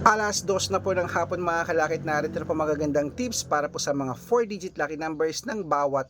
2:00 na po ng hapon mga kalakit, narito na po magagandang tips para po sa mga 4-digit lucky numbers ng bawat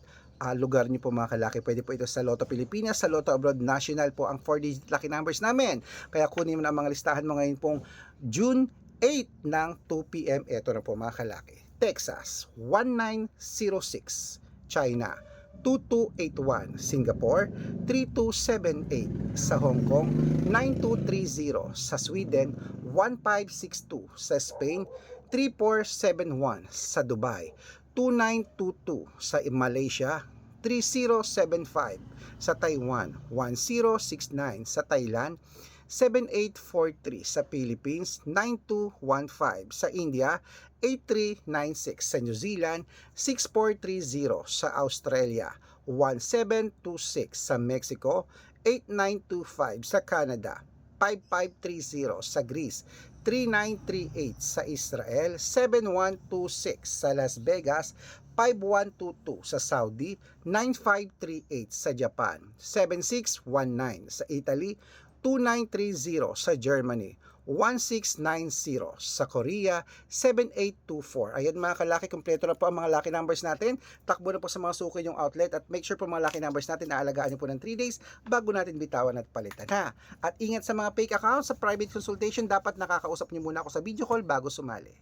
lugar niyo po mga kalaki. Pwede po ito sa Lotto Pilipinas, sa Lotto Abroad National po ang 4-digit lucky numbers namin. Kaya kunin mo na ang mga listahan mo ngayon pong June 8 ng 2 p.m. Ito na po mga kalaki. Texas, 1906. China, 2281. Singapore, 3278. Sa Hong Kong, 9230. Sa Sweden, 1562. Sa Spain, 3471. Sa Dubai, 2922. Sa Malaysia, 3075. Sa Taiwan, 1069. Sa Thailand, 7843. Sa Philippines, 9215. Sa India, 8396. Sa New Zealand, 6430. Sa Australia, 1726. Sa Mexico, 8925. Sa Canada, 5530. Sa Greece, 3938. Sa Israel, 7126. Sa Las Vegas, 5122. Sa Saudi, 9538. Sa Japan, 7619. Sa Italy, 2930. Sa Germany, 1690. Sa Korea, 7824. Ayan mga kalaki, kompleto na po ang mga lucky numbers natin. Takbo na po sa mga suki yung outlet at make sure po mga lucky numbers natin naalagaan nyo po ng 3 days bago natin bitawan at palitan ha. At ingat sa mga fake accounts, sa private consultation dapat nakakausap nyo muna ako sa video call bago sumali.